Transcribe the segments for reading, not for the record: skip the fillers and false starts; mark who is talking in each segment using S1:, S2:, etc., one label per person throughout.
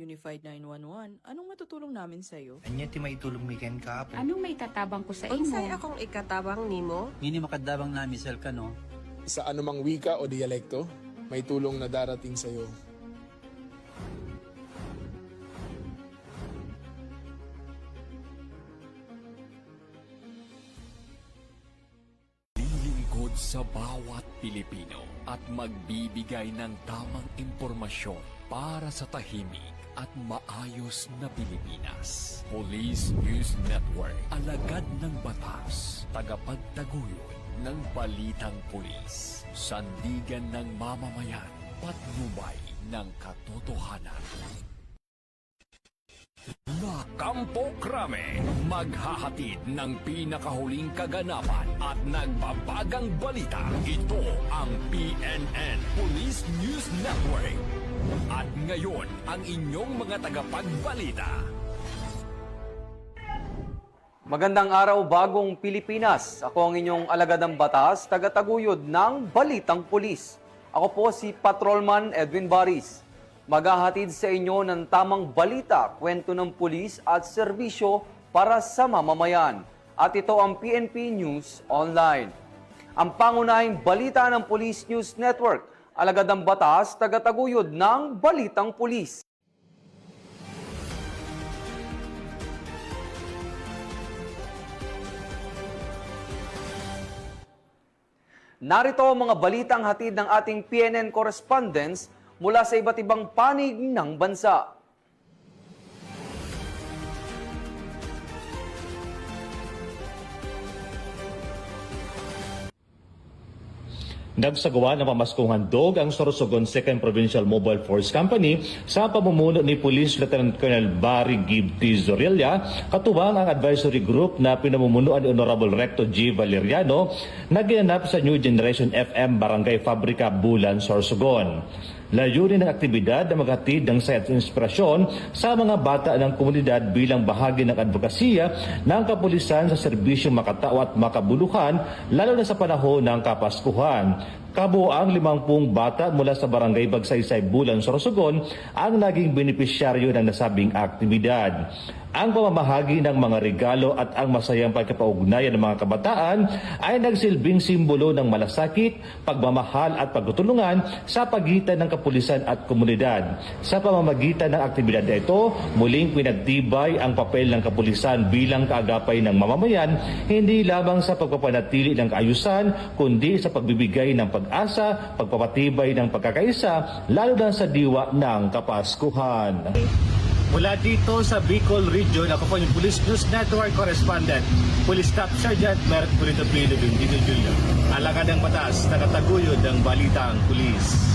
S1: Unified 911, anong matutulong namin sa'yo?
S2: Anya ti maitulong mi ken kapo.
S3: Anong may tatabang ko sa imo?
S4: Unsay akong ikatabang nimo?
S5: Ngini makadabang na misal ka no.
S6: Sa anumang wika o dialekto, may tulong na darating sa iyo.
S7: Lilingkod sa bawat Pilipino at magbibigay ng tamang impormasyon para sa tahimik at maayos na Pilipinas. Police News Network, alagad ng batas, tagapagtaguyod ng balitang pulis, sandigan ng mamamayan, patnubay ng katotohanan. La Campo Crame, maghahatid ng pinakahuling kaganapan at nagbabagang balita. Ito ang PNN Police News Network. At ngayon, ang inyong mga tagapagbalita.
S8: Magandang araw, bagong Pilipinas. Ako ang inyong alagad ng batas, tagataguyod ng Balitang Pulis. Ako po si Patrolman Edwin Baris. Maghahatid sa inyo ng tamang balita, kwento ng pulis at serbisyo para sa mamamayan. At ito ang PNP News Online. Ang pangunahing balita ng Police News Network, alagad ng batas, tagataguyod ng Balitang Pulis. Narito ang mga balitang hatid ng ating PNN correspondents mula sa iba't ibang panig ng bansa.
S9: Nagsagawa ng pamaskong handog ang Sorsogon 2nd Provincial Mobile Force Company sa pamumuno ni Police Lieutenant Colonel Barry Gibb T. Zorilla, katuwang ang advisory group na pinamumunuan ni Honorable Recto G. Valeriano na ginanap sa New Generation FM Barangay Fabrica, Bulan, Sorsogon. Layunin ng aktibidad na maghatid ng saya at inspirasyon sa mga bata ng komunidad bilang bahagi ng advokasya ng kapulisan sa serbisyong makatao at makabuluhan, lalo na sa panahon ng Kapaskuhan. Kabuoang 50 bata mula sa Barangay Bagsaysay, Bulan, Sorsogon ang naging benepisyaryo ng nasabing aktibidad. Ang pamamahagi ng mga regalo at ang masayang pagkapaugnayan ng mga kabataan ay nagsilbing simbolo ng malasakit, pagmamahal at pagtutulungan sa pagitan ng kapulisan at komunidad. Sa pamamagitan ng aktibidad na ito, muling pinagtibay ang papel ng kapulisan bilang kaagapay ng mamamayan, hindi lamang sa pagpapanatili ng kaayusan, kundi sa pagbibigay ng pag-asa, pagpapatibay ng pagkakaisa, lalo na sa diwa ng Kapaskuhan.
S10: Mula dito sa Bicol Region, ako po yung Police News Network Correspondent, Police Staff Sergeant Merrick Purito Pino Dino Jr. Alagad ng batas, nakataguyod ng balitang pulis.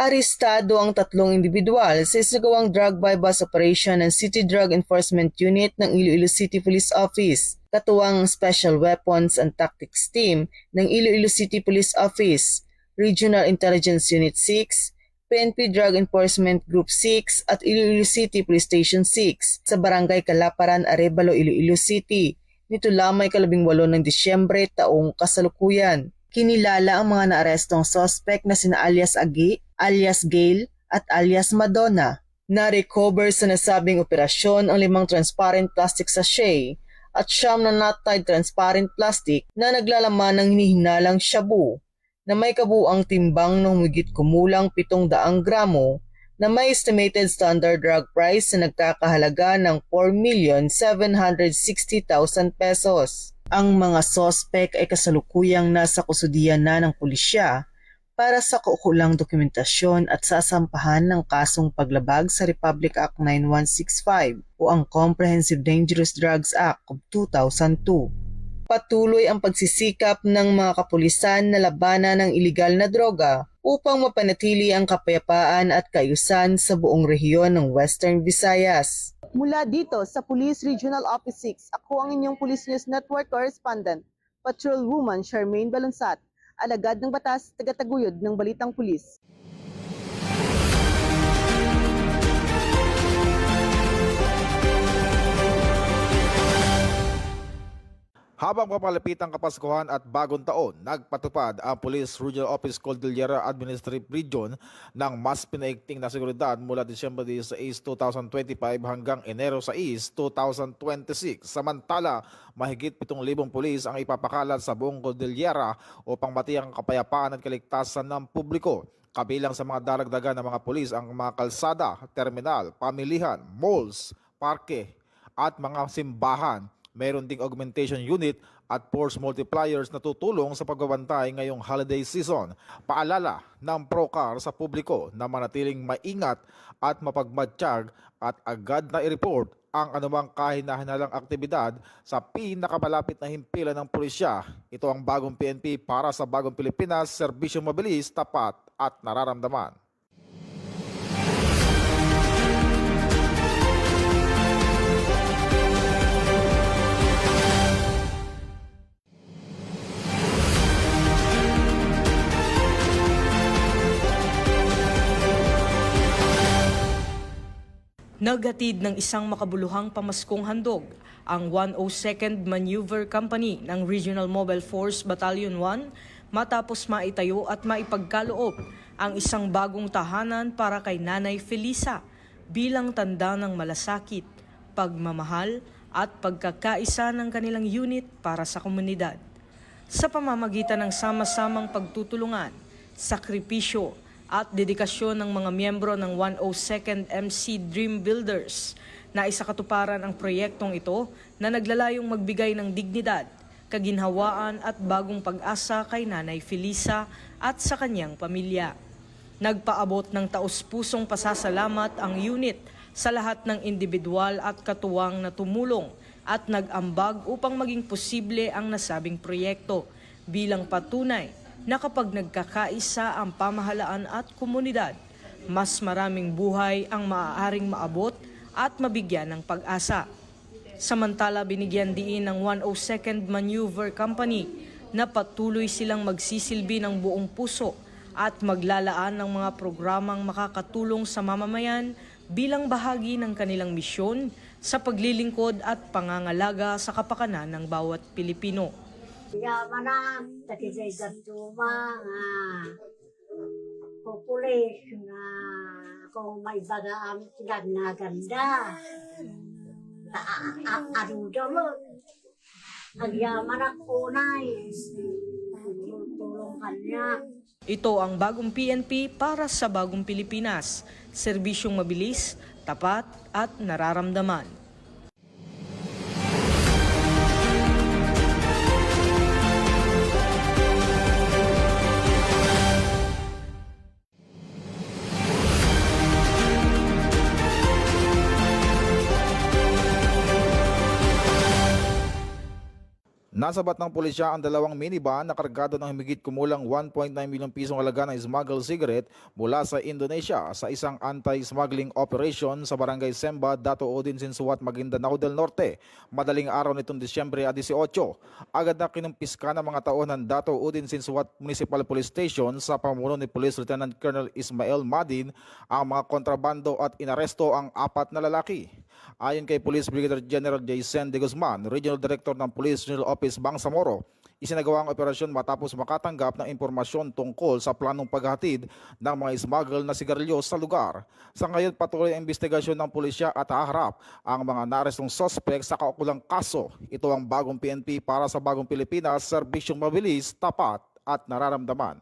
S11: Arestado ang 3 individual sa isagawang drug bypass operation ng City Drug Enforcement Unit ng Iloilo City Police Office, katuwang Special Weapons and Tactics Team ng Iloilo City Police Office, Regional Intelligence Unit 6, PNP Drug Enforcement Group 6 at Iloilo City Police Station 6 sa Barangay Kalaparan, Arevalo, Iloilo City, nito lamang 18 ng Disyembre taong kasalukuyan. Kinilala ang mga naarestong suspect na sina alias Agi, alias Gail at alias Madonna. Na-recover sa nasabing operasyon ang 5 transparent plastic sachet at 9 na not-tied transparent plastic na naglalaman ng hinihinalang shabu na may kabuang timbang ng humigit kumulang 700 gramo na may estimated standard drug price na nagkakahalaga ng 4,760,000 pesos. Ang mga sospek ay kasalukuyang nasa kusudian na ng pulisya para sa kaukulang dokumentasyon at sasampahan ng kasong paglabag sa Republic Act 9165 o ang Comprehensive Dangerous Drugs Act of 2002. Patuloy ang pagsisikap ng mga kapulisan na labanan ng iligal na droga upang mapanatili ang kapayapaan at kaayusan sa buong rehiyon ng Western Visayas. Mula dito sa Police Regional Office 6, ako ang inyong Police News Network Correspondent, Patrolwoman Charmaine Balansat, alagad ng batas, tagataguyod ng Balitang Pulis.
S3: Habang papalapit ang Kapaskuhan at Bagong Taon, nagpatupad ang Police Regional Office Cordillera Administrative Region ng mas pinaigting na seguridad mula December 6, 2025 hanggang Enero 6, 2026. Samantala, mahigit 7,000 pulis ang ipapakalat sa buong Cordillera upang matiyang kapayapaan at kaligtasan ng publiko. Kabilang sa mga daragdagan ng mga pulis ang mga kalsada, terminal, pamilihan, malls, parke at mga simbahan. Mayroon ding augmentation unit at force multipliers na tutulong sa pagbabantay ngayong holiday season. Paalala ng PROCAR sa publiko na manatiling maingat at mapagmatsyag at agad na i-report ang anumang kahinalang aktibidad sa pinakamalapit na himpilan ng pulisya. Ito ang bagong PNP para sa bagong Pilipinas, serbisyong mabilis, tapat at nararamdaman.
S12: Naghatid ng isang makabuluhang pamaskong handog ang 102nd Maneuver Company ng Regional Mobile Force Battalion 1 matapos maitayo at maipagkaloob ang isang bagong tahanan para kay Nanay Felisa bilang tanda ng malasakit, pagmamahal at pagkakaisa ng kanilang unit para sa komunidad. Sa pamamagitan ng sama-samang pagtutulungan, sakripisyo at dedikasyon ng mga miyembro ng 102nd MC Dream Builders na isakatuparan ang proyektong ito na naglalayong magbigay ng dignidad, kaginhawaan at bagong pag-asa kay Nanay Felisa at sa kanyang pamilya. Nagpaabot ng taus-pusong pasasalamat ang unit sa lahat ng individual at katuwang na tumulong at nag-ambag upang maging posible ang nasabing proyekto bilang patunay na kapag nagkakaisa ang pamahalaan at komunidad, mas maraming buhay ang maaaring maabot at mabigyan ng pag-asa. Samantala, binigyan diin ng 102nd Maneuver Company na patuloy silang magsisilbi ng buong puso at maglalaan ng mga programang makakatulong sa mamamayan bilang bahagi ng kanilang misyon sa paglilingkod at pangangalaga sa kapakanan ng bawat Pilipino.
S13: Yaman na, takisay gantuma nga populis nga kung may baga ang naganda. Arudo mo. Agyaman na kunay. Tulong kanya.
S12: Ito ang bagong PNP para sa bagong Pilipinas. Serbisyong mabilis, tapat at nararamdaman.
S3: Nasabat ng pulisya ang dalawang minivan na kargado ng higit kumulang 1.9 milyong pisong halaga ng smuggled cigarette mula sa Indonesia sa isang anti-smuggling operation sa Barangay Semba, Dato Odin, Sinsuat, Maguindanao del Norte. Madaling araw nitong Disyembre 18. Agad na kinumpiska ng mga tao ng Dato Odin, Sinsuat Municipal Police Station sa pamumuno ni Police Lieutenant Colonel Ismael Madin ang mga kontrabando at inaresto ang 4 na lalaki. Ayon kay Police Brigadier General Jason de Guzman, Regional Director ng Police Regional Office Bangsamoro, isinagawa ang operasyon matapos makatanggap ng impormasyon tungkol sa planong paghatid ng mga smuggle na sigarilyo sa lugar. Sa ngayon, patuloy ang investigasyon ng pulisya at haharap ang mga narestong sospek sa kaukulang kaso. Ito ang bagong PNP para sa bagong Pilipinas, serbisyong mabilis, tapat at nararamdaman.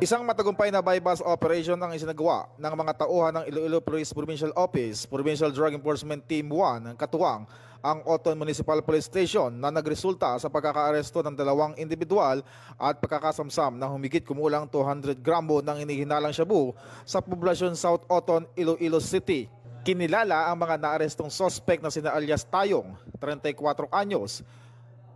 S3: Isang matagumpay na bypass operation ang isinagawa ng mga tauhan ng Iloilo Police Provincial Office, Provincial Drug Enforcement Team 1 ng katuwang ang Oton Municipal Police Station na nagresulta sa pagkakaaresto ng 2 individual at pagkakasamsam ng humigit kumulang 200 gramo ng hinihinalang shabu sa poblasyon South Oton, Iloilo City. Kinilala ang mga naarestong suspect na sina alias Tayong, 34 anyos,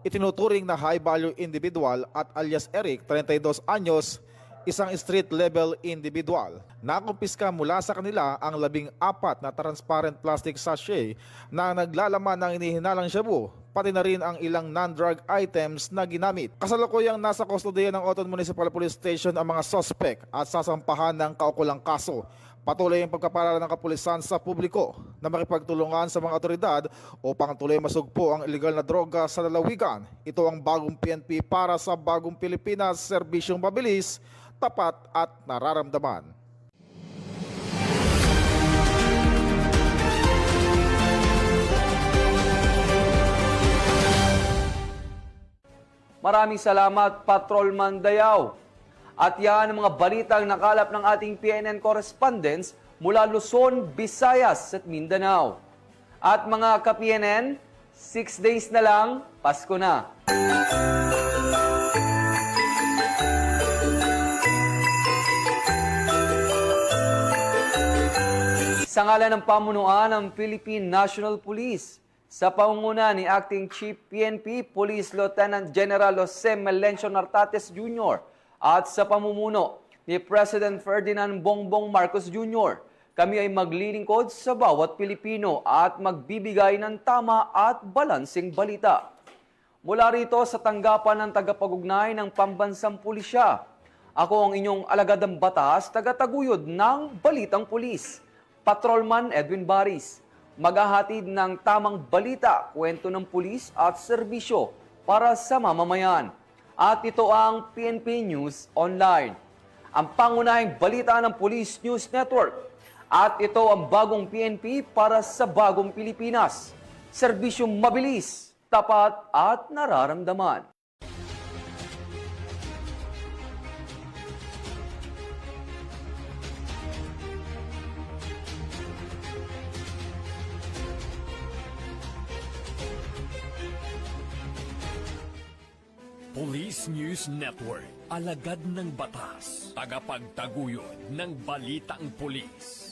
S3: itinuturing na high value individual at alias Eric, 32 anyos, isang street-level individual. Nakumpiska mula sa kanila ang 14 na transparent plastic sachet na naglalaman ng inihinalang shabu, pati na rin ang ilang non-drug items na ginamit. Kasalukuyang nasa kustodiya ng Oton Municipal Police Station ang mga suspect at sasampahan ng kaukulang kaso. Patuloy ang pagkaparala ng kapulisan sa publiko na makipagtulungan sa mga otoridad upang tuloy masugpo ang illegal na droga sa lalawigan. Ito ang bagong PNP para sa bagong Pilipinas, serbisyong mabilis, tapat at nararamdaman.
S8: Maraming salamat, Patrolman Dayaw. At yan ang mga balitang nakalap ng ating PNN correspondents mula Luzon, Visayas at Mindanao. At mga ka-PNN, 6 days na lang, Pasko na. Sa ngalan ng pamunuan ng Philippine National Police, sa pangunguna ni Acting Chief PNP Police Lieutenant General Jose Melencio Nartates Jr., at sa pamumuno ni President Ferdinand Bongbong Marcos Jr., kami ay maglilingkod sa bawat Pilipino at magbibigay ng tama at balansing balita. Mula rito sa tanggapan ng tagapag-ugnay ng Pambansang Pulisya, ako ang inyong alagadang batas, tagataguyod ng Balitang Pulis, Patrolman Edwin Baris, maghahatid ng tamang balita, kwento ng pulis at serbisyo para sa mamamayan. At ito ang PNP News Online, ang pangunahing balita ng Police News Network. At ito ang bagong PNP para sa bagong Pilipinas. Serbisyong mabilis, tapat at nararamdaman.
S7: Police News Network, alagad ng batas, tagapagtaguyod ng balitang pulis.